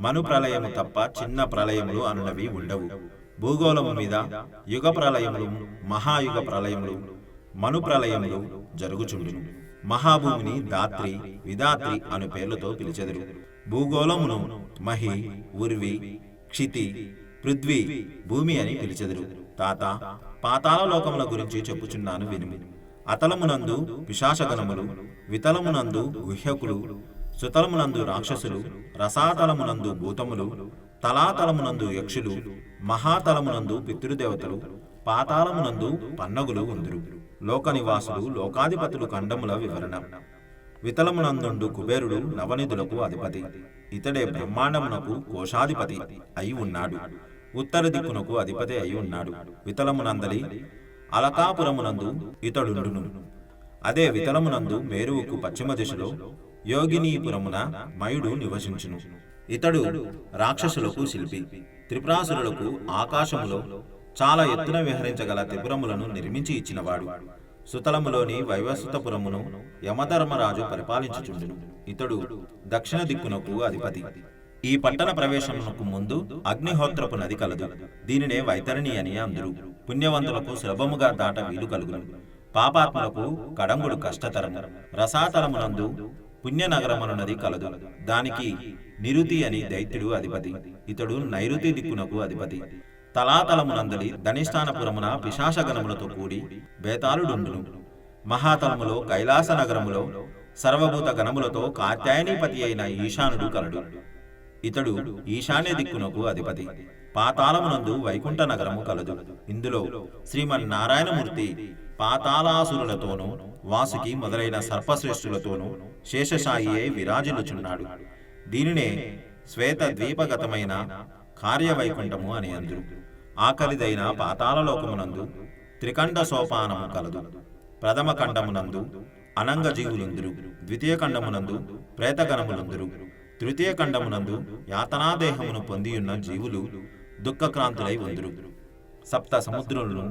మను ప్రళయము తప్ప చిన్న ప్రళయములు అనునవి ఉండవు. భూగోళము మీద యుగ ప్రళయములు, మహాయుగ ప్రళయములు, మను ప్రళయములు జరుగుచుండును. మహాభూమిని దాత్రి, విధాత్రి అను పేర్లతో పిలిచెదరు. భూగోళమును మహి, ఉర్వి, క్షితి, పృథ్వీ, భూమి అని పిలిచెదరు. తాత పాతాళ లోకముల గురించి చెప్పుచున్నాను వినుము. అతలమునందు పిశాచగణములు, వితలమునందు గుహ్యకులు, సుతలమునందు రాక్షసులు, రసాతలమునందు భూతములు, తలాతలమునందు యక్షులు, మహాతలమునందు పితృదేవతలు, పాతాళమునందు పన్నగులు ఉందురు. లోక నివాసులు, లోకాధిపతులు ఖండముల వివరణ. వితలమునందుండు కుబేరుడు నవనిధులకు అధిపతి. ఇతడే బ్రహ్మాండమునకు కోశాధిపతి అయి ఉన్నాడు. ఉత్తర దిక్కునకు అధిపతి అయి ఉన్నాడు. వితలమునందలి అలకాపురమునందు ఇతడుండును. అదే వితలమునందు మేరువుకు పశ్చిమ దిశలో యోగినీపురమున మయుడు నివసించును. ఇతడు రాక్షసులకు శిల్పి. త్రిపురాసురులకు ఆకాశములో చాలా ఎత్తున విహరించగల త్రిపురములను నిర్మించి ఇచ్చినవాడు. సుతలములోని వైవస్వతపురమును యమధర్మరాజు పరిపాలించుచుండును. ఇతడు దక్షిణ దిక్కునకు అధిపతి. ఈ పట్టణ ప్రవేశమునకు ముందు అగ్నిహోత్రపు నది కలదు. దీనినే వైతరణి అని అందరు. పుణ్యవంతులకు సులభముగా దాట వీలు కలుగును. పాపాత్ములకు కడంగుడు కష్టతరము. రసాతలమునందు పుణ్యనగరమునది కలదు. దానికి నిరుతి అని దైత్యుడు అధిపతి. ఇతడు నైరుతి దిక్కునకు అధిపతి. తలాతలమునందలి ధనిష్టానపురమున పిశాచగణములతో కూడి బేతాళుడుండును. మహాతలములో కైలాస నగరములో సర్వభూత గణములతో కాత్యాయనీపతి అయిన ఈశానుడు కలడు. ఇతడు ఈశాన్య దిక్కునకు అధిపతి. పాతాళమునందు వైకుంఠ నగరము కలదు. ఇందులో శ్రీమన్నారాయణమూర్తి పాతాళాసురులతోనూ వాసుకి మొదలైన సర్పశ్రేష్ఠులతోనూ శేషశాయియే విరాజిల్లుచున్నాడు. దీనినే శ్వేత ద్వీపగతమైన కార్యవైకుంఠము అని అందురు. ఆఖరిదైన పాతాళలోకమునందు త్రికండ సోపానము కలదు. ప్రథమ ఖండమునందు అనంగ జీవులుందురు. ద్వితీయ ఖండమునందు ప్రేతగణములుందురు. తృతీయ ఖండమునందు యాతనాదేహమును పొందియున్న జీవులు దుఃఖక్రాంతులై ఉందురు. సప్త సముద్రులను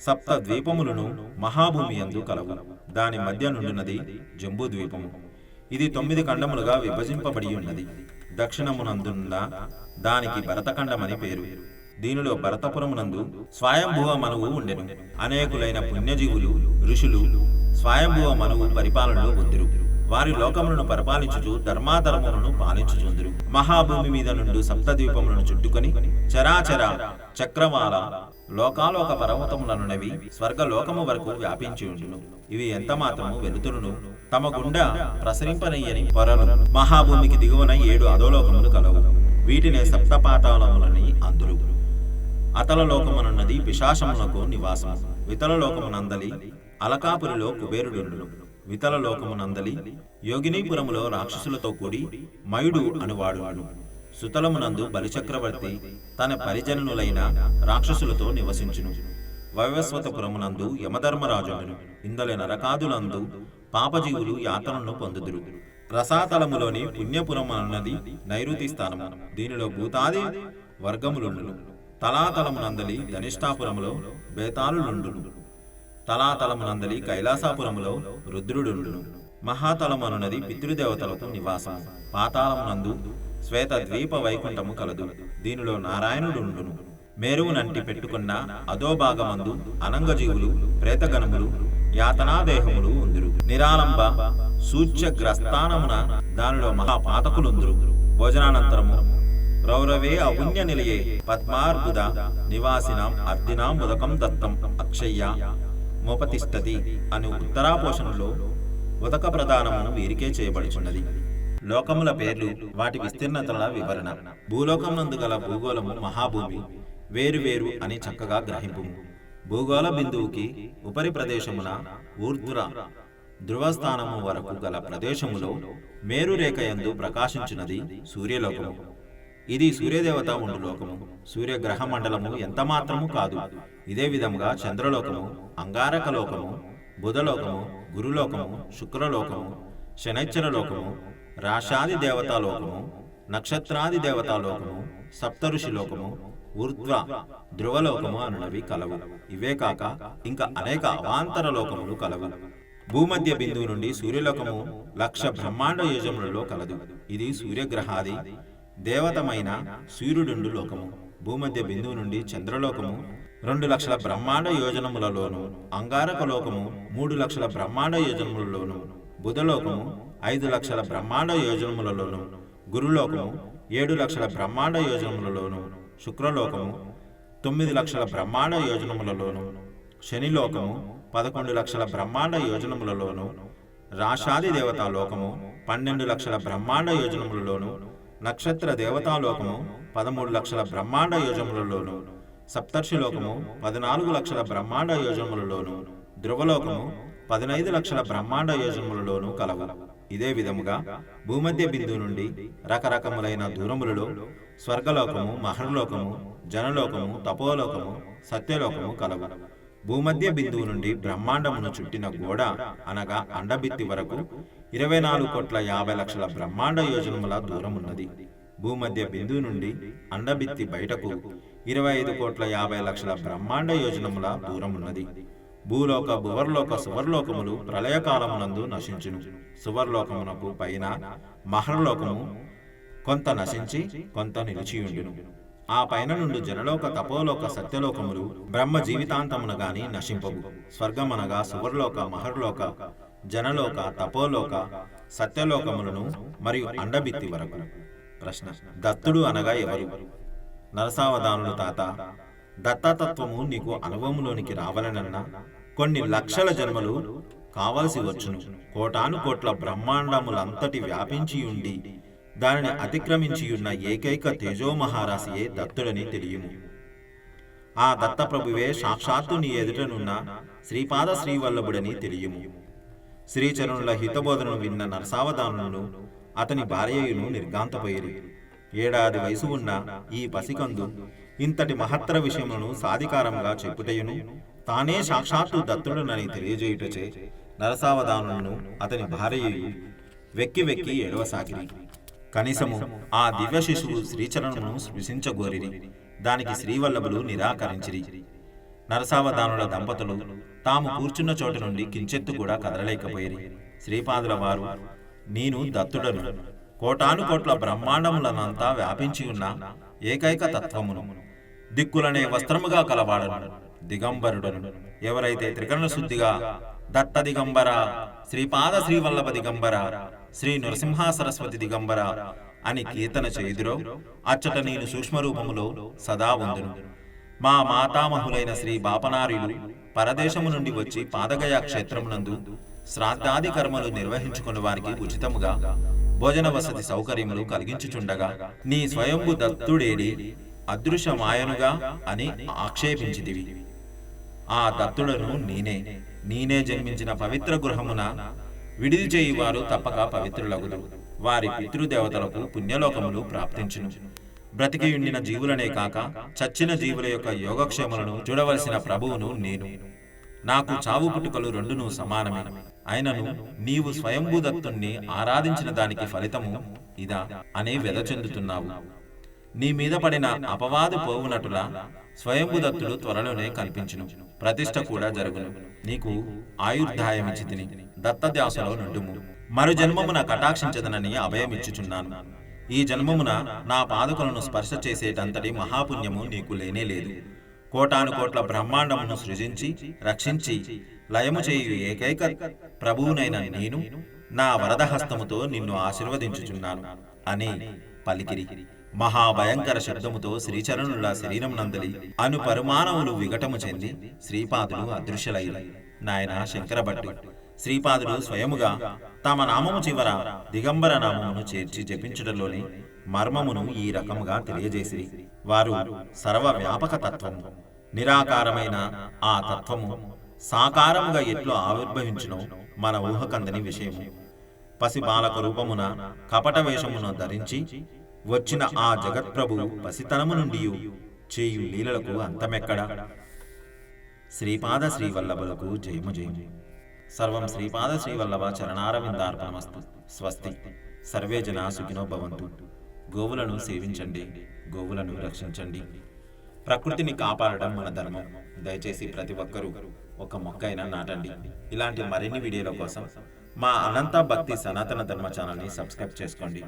సప్త ద్వీపములను మహాభూమి యందు కలవు. దాని మధ్య నుండున్నది జంబూద్వీపము. ఇది 9 ఖండములుగా విభజింపబడి ఉన్నది. దక్షిణమునందున్న దానికి భరతఖండమని పేరు. దీనిలో భరతపురమునందు స్వయంభువ మనువు ఉండెను. అనేకులైన పుణ్యజీవులు ఋషులు స్వయంభువ మనువు పరిపాలనలో ఉందిరు. వారి లోకములను పరిపాలించుచు ధర్మాధర్మములను పాలించుచుందురు. మహాభూమి మీద నుండి సప్తద్వీపములను చుట్టుకొని చరాచర చక్రవాల లోకాలోక పర్వతములనున్నవి స్వర్గలోకము వరకు వ్యాపించి ఉండును. ఇవి ఎంత మాత్రము వెలుతురును తమ గుండా ప్రసరింపనయ్యని పొరలు. మహాభూమికి దిగువన 7 అధోలోకములు కలవు. వీటినే సప్తపాతాళములని అందురు. అతల లోకమునున్నది పిశాచములకు నివాసము. వితల లోకమునందలి అలకాపురిలో కుబేరుడుండును. వితల లోకమునందలి యోగినీపురములో రాక్షసులతో కూడి మయుడు అనువాడును. సుతలమునందు బలిచక్రవర్తి తన పరిజనులైన రాక్షసులతో నివసించును. వైవస్వతపురమునందు యమధర్మరాజుండును. ఇందలి నరకాదులందు పాపజీవులు యాతనను పొందుదురు. రసాతలములోని పుణ్యపురమన్నది నైరుతి స్థానము. దీనిలో భూతాది వర్గములుండును. తలాతలమునందలి ధనిష్టాపురములో బేతాళులుండును. తలాతలమునందలి కైలాసాపురములో రుద్రుడుండును. మహాతలమనున్నది పితృదేవతలకు నివాసము. పాతాళమునందు శ్వేత ద్వీప వైకుంఠము కలదు. దీనిలో నారాయణుడుండును. మేరువునంటి పెట్టుకున్న అధోభాగమందు అనంగజీవులు ప్రేతగణములు యాతనాదేహములు ఉందురు. నిరాలంబ సూచ్యగ్రస్థానమున దానిలో మహాపాతకులుందురు. భోజనానంతరము రౌరవే అపుణ్య నిలయే పద్మార్బుద నివాసినాం అర్దినాం ఉదకం దత్తం అక్షయ్య మోపతిష్టతి అని ఉత్తరాపోషణలో ఉదక ప్రదానము వీరికే చేయబడుచున్నది. లోకముల పేర్లు, వాటి విస్తీర్ణతల వివరణ. భూలోకమునందు గల భూగోళము మహాభూమి వేరువేరు అని చక్కగా గ్రహింపు. భూగోళ బిందువుకి ఉపరి ప్రదేశమున ఊర్ధ్వ ధ్రువస్థానము వరకు గల ప్రదేశములో మేరురేఖయందు ప్రకాశించున్నది సూర్యలోకము. ఇది సూర్యదేవత ఉండు లోకము. సూర్యగ్రహ మండలము ఎంత మాత్రము కాదు. ఇదే విధముగా చంద్రలోకము, అంగారక లోకము, బుధలోకము, గురులోకము, శుక్రలోకము, శనైశ్చరలోకము, రాశాది దేవతాలోకము, నక్షత్రాది దేవతాలోకము, సప్తఋషి లోకము, ఊర్ధ్వ ధ్రువలోకము అనునవి కలవు. ఇవే కాక ఇంకా అనేక అవాంతర లోకములు కలవు. భూమధ్య బిందువు నుండి సూర్యలోకము 1,00,000 బ్రహ్మాండ యోజములలో కలదు. ఇది సూర్యగ్రహాది దేవతమైన సూర్యుడుండు లోకము. భూమధ్య బిందువు నుండి చంద్రలోకము 2,00,000 బ్రహ్మాండ యోజనములలోను, అంగారక లోకము 3,00,000 బ్రహ్మాండ యోజనములలోను, బుధలోకము 5,00,000 బ్రహ్మాండ యోజనములలోను, గురులోకము 7,00,000 బ్రహ్మాండ యోజనములలోను, శుక్రలోకము 9,00,000 బ్రహ్మాండ యోజనములలోను, శనిలోకము 11,00,000 బ్రహ్మాండ యోజనములలోను, రాశాది దేవతాలోకము 12,00,000 బ్రహ్మాండ యోజనములలోను, నక్షత్ర దేవతాలోకము 13,00,000 బ్రహ్మాండ యోజనములలోను, సప్తర్షిలోకము 14,00,000 బ్రహ్మాండ యోజనములలోను, ధ్రువలోకము 15,00,000 బ్రహ్మాండ యోజనములలోను కలవు. ఇదే విధముగా భూమధ్య బిందువు నుండి రకరకములైన దూరములలో స్వర్గలోకము, మహర్లోకము, జనలోకము, తపోలోకము, సత్యలోకము కలవు. భూమధ్య బిందువు నుండి బ్రహ్మాండమును చుట్టిన గోడ అనగా అండబిత్తి వరకు 24,50,00,000 బ్రహ్మాండ యోజనముల దూరమున్నది. భూమధ్య బిందువు నుండి అండబిత్తి బయటకు 25,50,00,000 బ్రహ్మాండ యోజనముల దూరమున్నది. భూలోక, భువర్లోక, సువర్లోకములు ప్రళయకాలమునందు నశించును. సువర్లోకమునకు పైన మహర్లోకము కొంత నశించి కొంత నిలిచియుండును. ఆ పైన నుండి జనలోక, తపోలోక, సత్యలోకములు బ్రహ్మ జీవితాంతమున గాని నశింపవు. స్వర్గమనగా సువర్లోక, మహర్లోక, జనలోక, తపోలోక, సత్యలోకములను మరియు అండబిత్తి వరకు. ప్రశ్న: దత్తుడు అనగా ఎవరు? నరసావధానులు తాత, దత్తతత్వము నీకు అనుభవంలోనికి రావాలనన్నా కొన్ని లక్షల జన్మలు కావలసి వచ్చును. కోటాను కోట్ల బ్రహ్మాండములంతటి వ్యాపించి ఉండి దానిని అతిక్రమించియున్న ఏకైక తేజోమహారాశియే దత్తుడని తెలియము. ఆ దత్తప్రభువే సాక్షాత్తు నీ ఎదుటనున్న శ్రీపాద శ్రీవల్లభుడని తెలియము. శ్రీచరణుల హితబోధనను విన్న నరసావధానులను అతని భార్యయును నిర్గాంతపోయిరి. 7 ఏళ్ల వయసు ఉన్న ఈ పసికందు ఇంతటి మహత్తర విషయములను సాధికారంగా చెప్పుటయును తానే సాక్షాత్తు దత్తుడనని తెలియజేయుటచే నరసావధానులను అతని భార్యయు వెక్కి వెక్కి ఏడవసాగిరి. కనీసము ఆ దివ్య శిశువు శ్రీచరణను స్పృశించగోరిరి. దానికి శ్రీవల్లభులు నిరాకరించిరి. నరసావధానుల దంపతులు తాము కూర్చున్న చోటు నుండి కించెత్తు కూడా కదలలేకపోయిరి. శ్రీపాదుల వారు, నేను దత్తుడను, కోటాను కోట్ల బ్రహ్మాండములనంతా వ్యాపించి ఉన్న ఏకైక తత్వమును, దిక్కులనే వస్త్రముగా కలవాడను, దిగంబరుడను. ఎవరైతే త్రికరణ శుద్ధిగా దత్త దిగంబర, శ్రీపాద శ్రీవల్లభ దిగంబర, శ్రీ నరసింహ సరస్వతి దిగంబర అని కీర్తన చేయుదురో అచ్చట నేను సూక్ష్మరూపములో సదా ఉందును. మా మాతామహులైన శ్రీ బాపనార్యులు పరదేశము నుండి వచ్చి పాదగయ క్షేత్రమునందు శ్రాద్ధాది కర్మలు నిర్వహించుకున్న వారికి ఉచితముగా భోజన వసతి సౌకర్యములు కలిగించుచుండగా నీ స్వయంభు దత్తుడేడి అదృశ్యమాయనుగా అని ఆక్షేపించిదివి. ఆ దత్తుడను నేనే జన్మించిన పవిత్ర గృహమున విడిది చేయువారు తప్పక పవిత్రులగుదు. వారి పితృదేవతలకు పుణ్యలోకములు ప్రాప్తించును. బ్రతికి ఉండిన జీవులనే కాక చచ్చిన జీవుల యొక్క యోగక్షేమలను చూడవలసిన ప్రభువును నేను. నాకు చావు పుట్టుకలు రెండును సమానమే. అయినను నీవు స్వయంభూదత్తుణ్ణి ఆరాధించిన దానికి ఫలితము ఇదా అనే వెద చెందుతున్నావు. నీ మీద పడిన అపవాదు పోవునటులా స్వయంభుదత్తుడు త్వరలోనే కల్పించును. ప్రతిష్ఠ కూడా జరుగును. నీకు ఆయుర్దాయమిచ్చి తిని దత్తధ్యాసలో నుండుము. మరు జన్మమున కటాక్షించదనని అభయమిచ్చుచున్నాను. ఈ జన్మమున నా పాదుకలను స్పర్శ చేసేటంతటి మహాపుణ్యము నీకు లేనేలేదు. కోటాను కోట్ల బ్రహ్మాండమును సృజించి రక్షించి లయము చేయు ఏకైక ప్రభువునైన నేను నా వరదహస్తముతో నిన్ను ఆశీర్వదించుచున్నాను అని పలికిరి. మహాభయంకర శబ్దముతో శ్రీచరణుల శరీరం నందలి అను పరుమానవులు విఘటము చెంది శ్రీపాదులు అదృశ్యులయ్యారు. నాయన శంకరభట్టు, శ్రీపాదులు స్వయముగా తమ నామము చివర దిగంబర నామమును చేర్చి జపించుటలోని మర్మమును ఈ రకముగా తెలియజేసిరి. వారు సర్వ వ్యాపక తత్వము, నిరాకారమైన ఆ తత్వము సాకారముగా ఎట్లు ఆవిర్భవించునో మన ఊహకందని విషయము. పసిబాలక రూపమున కపట వేషమును ధరించి వచ్చిన ఆ జగత్ప్రభు పసితనము నుండి చేయు లీలలకు అంతమెక్కడా? శ్రీపాద శ్రీవల్లభులకు జయము జయము. సర్వం శ్రీపాద శ్రీవల్లభ చరణారవిందార్పణమస్తు. స్వస్తి. సర్వే జనా సుఖినో భవంతు. గోవులను సేవించండి, గోవులను రక్షించండి. ప్రకృతిని కాపాడడం మన ధర్మం. దయచేసి ప్రతి ఒక్కరూ ఒక మొక్క అయినా నాటండి. ఇలాంటి మరిన్ని వీడియోల కోసం మా అనంత భక్తి సనాతన ధర్మ ఛానల్ని సబ్స్క్రైబ్ చేసుకోండి.